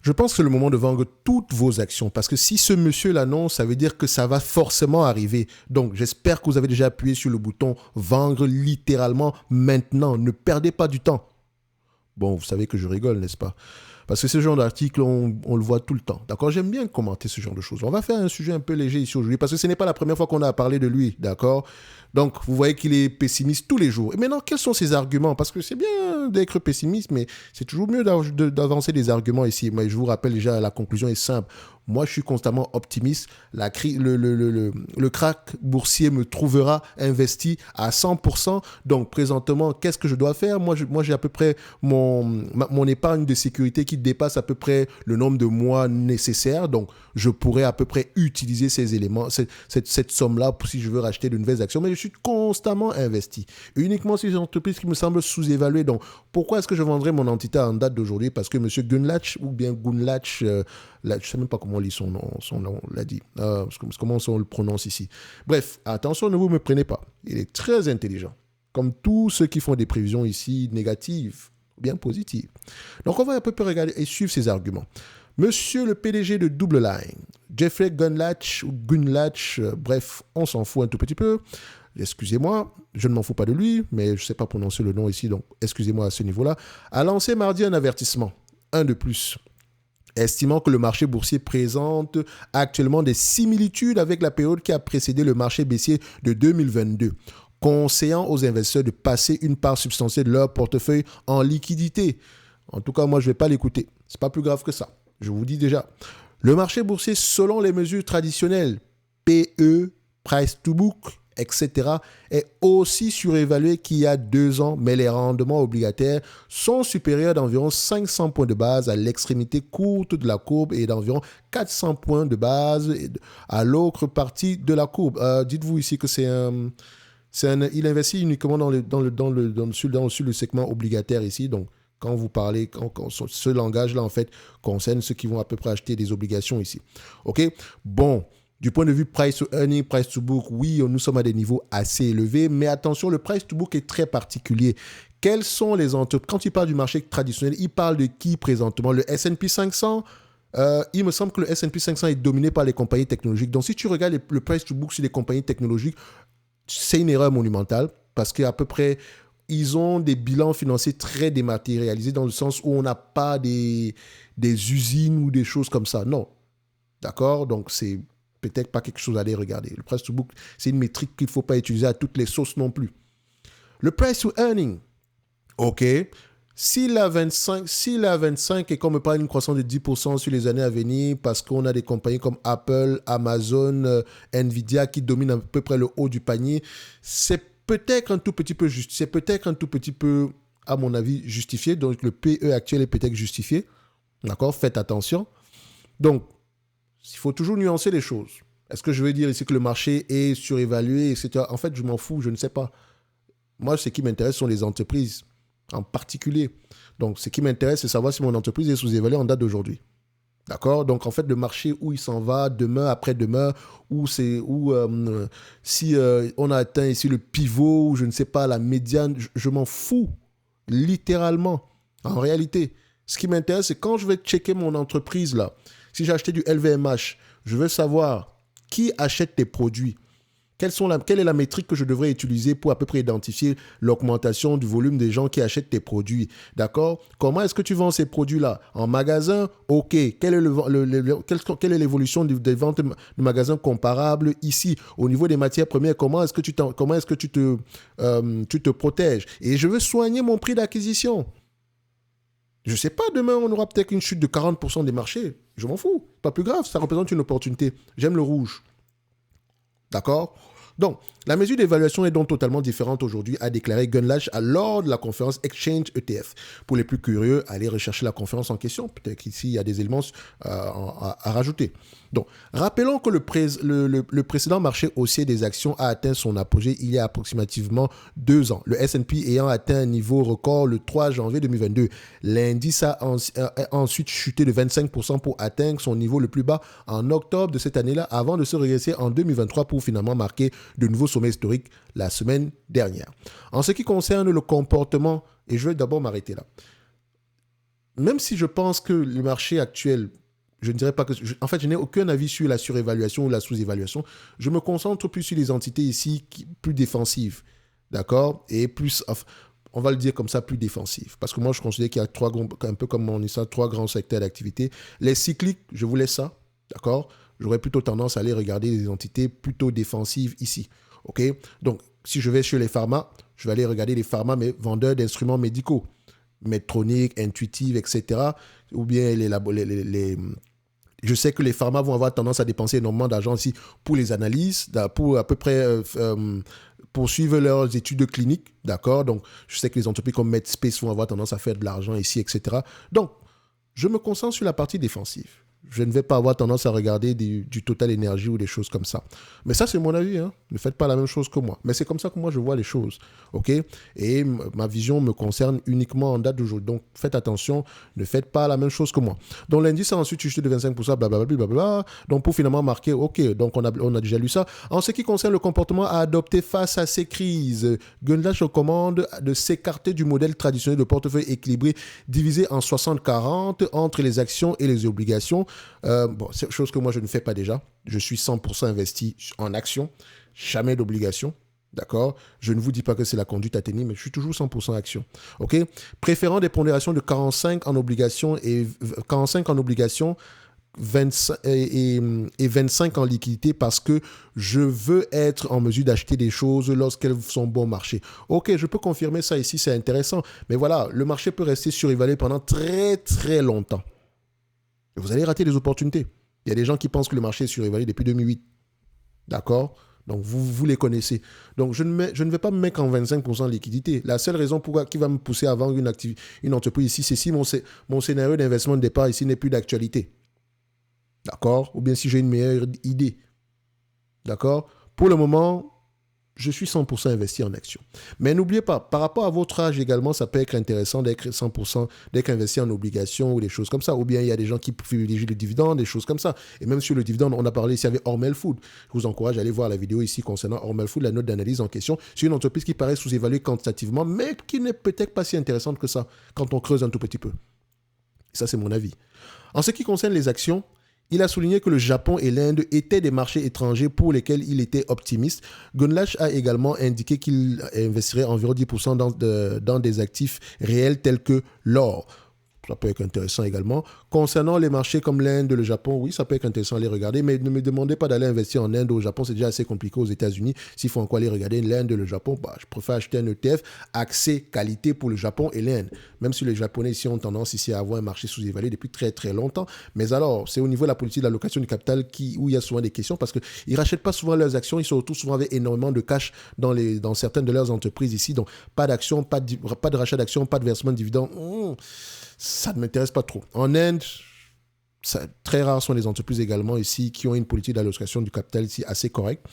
Je pense que c'est le moment de vendre toutes vos actions parce que si ce monsieur l'annonce, ça veut dire que ça va forcément arriver. Donc, j'espère que vous avez déjà appuyé sur le bouton vendre littéralement maintenant. Ne perdez pas du temps. Bon, vous savez que je rigole, n'est-ce pas? Parce que ce genre d'article, on le voit tout le temps. D'accord? J'aime bien commenter ce genre de choses. On va faire un sujet un peu léger ici aujourd'hui parce que ce n'est pas la première fois qu'on a parlé de lui. D'accord? Donc, vous voyez qu'il est pessimiste tous les jours. Et maintenant, quels sont ses arguments? Parce que c'est bien d'être pessimiste, mais c'est toujours mieux d'avancer des arguments ici. Mais je vous rappelle déjà, la conclusion est simple. Moi, je suis constamment optimiste. Le crack boursier me trouvera investi à 100%. Donc, présentement, qu'est-ce que je dois faire? Moi, j'ai à peu près mon épargne de sécurité qui dépasse à peu près le nombre de mois nécessaires. Donc, je pourrais à peu près utiliser ces éléments, cette somme-là, si je veux racheter de nouvelles actions. Mais je suis constamment investi. Uniquement sur des entreprises qui me semblent sous-évaluées. Donc, pourquoi est-ce que je vendrais mon entité en date d'aujourd'hui? Parce que M. Gunlach, ou bien Gunlach, je ne sais même pas comment on lit son nom l'a dit. Comment on le prononce ici. Bref, attention, ne vous me prenez pas. Il est très intelligent. Comme tous ceux qui font des prévisions ici négatives, bien positives. Donc, on va à peu près regarder et suivre ses arguments. Monsieur le PDG de Double Line, Jeffrey Gunlach, ou Gunlach, bref, on s'en fout un tout petit peu. Excusez-moi, je ne m'en fous pas de lui, mais je ne sais pas prononcer le nom ici, donc excusez-moi à ce niveau-là, a lancé mardi un avertissement, un de plus, estimant que le marché boursier présente actuellement des similitudes avec la période qui a précédé le marché baissier de 2022, conseillant aux investisseurs de passer une part substantielle de leur portefeuille en liquidité. En tout cas, moi, je ne vais pas l'écouter. Ce n'est pas plus grave que ça. Je vous dis déjà. Le marché boursier, selon les mesures traditionnelles, PE, Price to Book, etc., est aussi surévalué qu'il y a 2 ans, mais les rendements obligataires sont supérieurs d'environ 500 points de base à l'extrémité courte de la courbe et d'environ 400 points de base à l'autre partie de la courbe. Dites-vous ici que il investit uniquement sur le segment obligataire ici, donc quand vous parlez, ce langage-là, en fait, concerne ceux qui vont à peu près acheter des obligations ici. OK? Bon, du point de vue price to earning, price to book, oui, nous sommes à des niveaux assez élevés, mais attention, le price to book est très particulier. Quelles sont les entreprises? Quand il parle du marché traditionnel, il parle de qui présentement? Le S&P 500? Il me semble que le S&P 500 est dominé par les compagnies technologiques. Donc, si tu regardes le price to book sur les compagnies technologiques, c'est une erreur monumentale parce qu'à peu près, ils ont des bilans financiers très dématérialisés dans le sens où on n'a pas des usines ou des choses comme ça. Non. D'accord? Donc, c'est peut-être pas quelque chose à aller regarder. Le price to book, c'est une métrique qu'il ne faut pas utiliser à toutes les sauces non plus. Le price to earning. OK. S'il a 25 et qu'on me parle d'une croissance de 10% sur les années à venir parce qu'on a des compagnies comme Apple, Amazon, Nvidia qui dominent à peu près le haut du panier, c'est peut-être un tout petit peu, à mon avis, justifié. Donc, le PE actuel est peut-être justifié. D'accord? Faites attention. Donc, il faut toujours nuancer les choses. Est-ce que je veux dire ici que le marché est surévalué, etc. En fait, je m'en fous, je ne sais pas. Moi, ce qui m'intéresse sont les entreprises en particulier. Donc, ce qui m'intéresse, c'est savoir si mon entreprise est sous-évaluée en date d'aujourd'hui. D'accord? Donc, en fait, le marché où il s'en va demain, après-demain, si on a atteint ici le pivot, ou je ne sais pas, la médiane, je m'en fous, littéralement, en réalité. Ce qui m'intéresse, c'est quand je vais checker mon entreprise, là, si j'ai acheté du LVMH, je veux savoir qui achète tes produits. Quelle est la métrique que je devrais utiliser pour à peu près identifier l'augmentation du volume des gens qui achètent tes produits? D'accord? Comment est-ce que tu vends ces produits-là? En magasin? OK. Quelle est l'évolution des ventes de magasins comparables ici? Au niveau des matières premières, comment est-ce que tu te protèges? Et je veux soigner mon prix d'acquisition. Je ne sais pas, demain, on aura peut-être une chute de 40% des marchés. Je m'en fous. Pas plus grave, ça représente une opportunité. J'aime le rouge. D'accord? Donc, la mesure d'évaluation est donc totalement différente aujourd'hui, a déclaré Gunlach lors de la conférence Exchange ETF. Pour les plus curieux, allez rechercher la conférence en question. Peut-être qu'ici, il y a des éléments à rajouter. Donc, rappelons que le précédent marché haussier des actions a atteint son apogée il y a approximativement 2 ans. Le S&P ayant atteint un niveau record le 3 janvier 2022. L'indice a ensuite chuté de 25% pour atteindre son niveau le plus bas en octobre de cette année-là, avant de se regresser en 2023 pour finalement marquer de nouveaux sommets historiques la semaine dernière. En ce qui concerne le comportement, et je vais d'abord m'arrêter là. même si je pense que le marché actuel, je ne dirais pas que... en fait, je n'ai aucun avis sur la surévaluation ou la sous-évaluation. Je me concentre plus sur les entités ici plus défensives, d'accord? Et plus, on va le dire comme ça, plus défensives. Parce que moi, je considère qu'il y a un peu comme mon histoire, trois grands secteurs d'activité. Les cycliques, je vous laisse ça, d'accord? J'aurais plutôt tendance à aller regarder les entités plutôt défensives ici, ok? Donc, si je vais sur les pharma, je vais aller regarder les pharma, mais vendeurs d'instruments médicaux. Medtronic, Intuitive, etc. Ou bien je sais que les pharma vont avoir tendance à dépenser énormément d'argent aussi pour les analyses, pour à peu près poursuivre leurs études cliniques, d'accord? Donc, je sais que les entreprises comme Medspace vont avoir tendance à faire de l'argent ici, etc. Donc, je me concentre sur la partie défensive. Je ne vais pas avoir tendance à regarder du Total Énergie ou des choses comme ça. Mais ça, c'est mon avis. Hein. Ne faites pas la même chose que moi. Mais c'est comme ça que moi, je vois les choses. OK? Et ma vision me concerne uniquement en date d'aujourd'hui. Donc, faites attention. Ne faites pas la même chose que moi. Donc, l'indice a ensuite chuté de 25%, blablabla. Donc, pour finalement marquer, OK, donc on a déjà lu ça. En ce qui concerne le comportement à adopter face à ces crises, Gunlash recommande de s'écarter du modèle traditionnel de portefeuille équilibré divisé en 60-40 entre les actions et les obligations. C'est chose que moi je ne fais pas déjà. Je suis 100% investi en actions, jamais d'obligations. D'accord? Je ne vous dis pas que c'est la conduite à tenir, mais je suis toujours 100% action. OK? Préférant des pondérations de 45 en obligations et 45 en obligations 25 et 25 en liquidité parce que je veux être en mesure d'acheter des choses lorsqu'elles sont bon marché. Ok, je peux confirmer ça ici, c'est intéressant. Mais voilà, le marché peut rester surévalué pendant très très longtemps. Vous allez rater des opportunités. Il y a des gens qui pensent que le marché est surévalué depuis 2008. D'accord? Donc, vous les connaissez. Donc, je ne vais pas me mettre en 25% de liquidité. La seule raison qui va me pousser à vendre une entreprise ici, c'est si mon scénario d'investissement de départ ici n'est plus d'actualité. D'accord? Ou bien si j'ai une meilleure idée. D'accord? Pour le moment, je suis 100% investi en actions. Mais n'oubliez pas, par rapport à votre âge également, ça peut être intéressant d'être 100%, d'être investi en obligations ou des choses comme ça. Ou bien il y a des gens qui privilégient le dividende, des choses comme ça. Et même sur le dividende, on a parlé ici avec Hormel Food. Je vous encourage à aller voir la vidéo ici concernant Hormel Food, la note d'analyse en question. C'est une entreprise qui paraît sous-évaluée quantitativement, mais qui n'est peut-être pas si intéressante que ça quand on creuse un tout petit peu. Et ça, c'est mon avis. En ce qui concerne les actions, il a souligné que le Japon et l'Inde étaient des marchés étrangers pour lesquels il était optimiste. Gunlash a également indiqué qu'il investirait environ 10% dans des actifs réels tels que l'or. Ça peut être intéressant également. Concernant les marchés comme l'Inde, le Japon, oui, ça peut être intéressant à les regarder, mais ne me demandez pas d'aller investir en Inde ou au Japon, c'est déjà assez compliqué aux États-Unis. S'il faut encore aller regarder l'Inde et le Japon, je préfère acheter un ETF accès qualité pour le Japon et l'Inde. Même si les Japonais ici ont tendance ici à avoir un marché sous-évalué depuis très très longtemps. Mais alors, c'est au niveau de la politique d'allocation du capital où il y a souvent des questions parce qu'ils ne rachètent pas souvent leurs actions, ils se retrouvent souvent avec énormément de cash dans certaines de leurs entreprises ici. Donc, pas d'action, pas de rachat d'actions, pas de versement de dividendes. Ça ne m'intéresse pas trop. En Inde, très rares sont les entreprises également ici qui ont une politique d'allocation du capital ici assez correcte.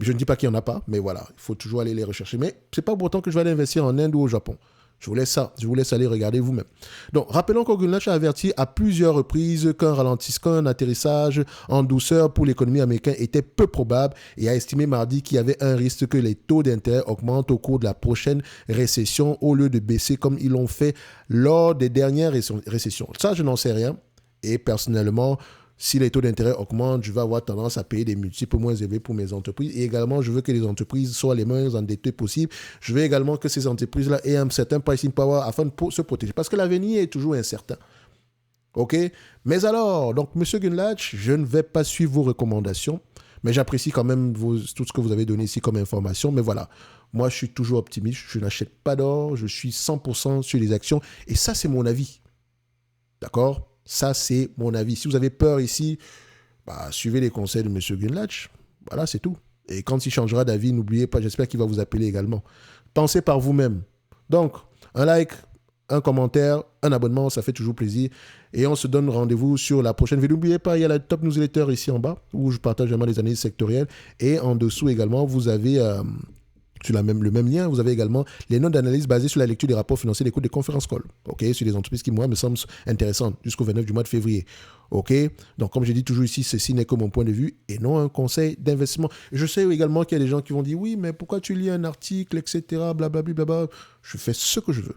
Je ne dis pas qu'il n'y en a pas, mais voilà, il faut toujours aller les rechercher. Mais ce n'est pas pour autant que je vais aller investir en Inde ou au Japon. Je vous laisse ça. Je vous laisse aller regarder vous-même. Donc, rappelons que Gunlash a averti à plusieurs reprises qu'un atterrissage en douceur pour l'économie américaine était peu probable et a estimé mardi qu'il y avait un risque que les taux d'intérêt augmentent au cours de la prochaine récession au lieu de baisser comme ils l'ont fait lors des dernières récessions. Ça, je n'en sais rien. Et personnellement, si les taux d'intérêt augmentent, je vais avoir tendance à payer des multiples moins élevés pour mes entreprises. Et également, je veux que les entreprises soient les moins endettées possibles. Je veux également que ces entreprises-là aient un certain pricing power afin de se protéger. Parce que l'avenir est toujours incertain. OK? Mais alors, donc, M. Gunlash, je ne vais pas suivre vos recommandations. Mais j'apprécie quand même tout ce que vous avez donné ici comme information. Mais voilà, moi, je suis toujours optimiste. Je n'achète pas d'or. Je suis 100% sur les actions. Et ça, c'est mon avis. D'accord? Ça, c'est mon avis. Si vous avez peur ici, suivez les conseils de M. Gunlash. Voilà, c'est tout. Et quand il changera d'avis, n'oubliez pas, j'espère qu'il va vous appeler également. Pensez par vous-même. Donc, un like, un commentaire, un abonnement, ça fait toujours plaisir. Et on se donne rendez-vous sur la prochaine vidéo. N'oubliez pas, il y a la top newsletter ici en bas, où je partage vraiment les analyses sectorielles. Et en dessous également, vous avez... sur le même lien, vous avez également les notes d'analyse basées sur la lecture des rapports financiers des cours des conférences call. OK, sur les entreprises qui, moi, me semblent intéressantes jusqu'au 29 du mois de février. OK, donc comme je dis toujours ici, ceci n'est que mon point de vue et non un conseil d'investissement. Je sais également qu'il y a des gens qui vont dire oui, mais pourquoi tu lis un article, etc. Blablabla. Je fais ce que je veux.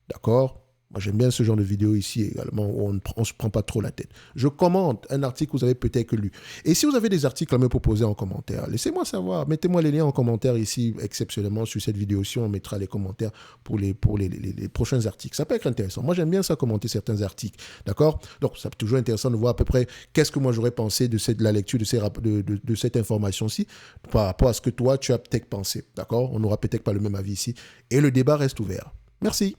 D'accord? Moi, j'aime bien ce genre de vidéo ici également où on ne se prend pas trop la tête. Je commente un article que vous avez peut-être lu. Et si vous avez des articles à me proposer en commentaire, laissez-moi savoir. Mettez-moi les liens en commentaire ici, exceptionnellement sur cette vidéo-ci. On mettra les commentaires pour les prochains articles. Ça peut être intéressant. Moi, j'aime bien ça, commenter certains articles. D'accord? Donc, ça peut toujours intéressant de voir à peu près qu'est-ce que moi j'aurais pensé de la lecture de cette information-ci par rapport à ce que toi, tu as peut-être pensé. D'accord? On n'aura peut-être pas le même avis ici. Et le débat reste ouvert. Merci.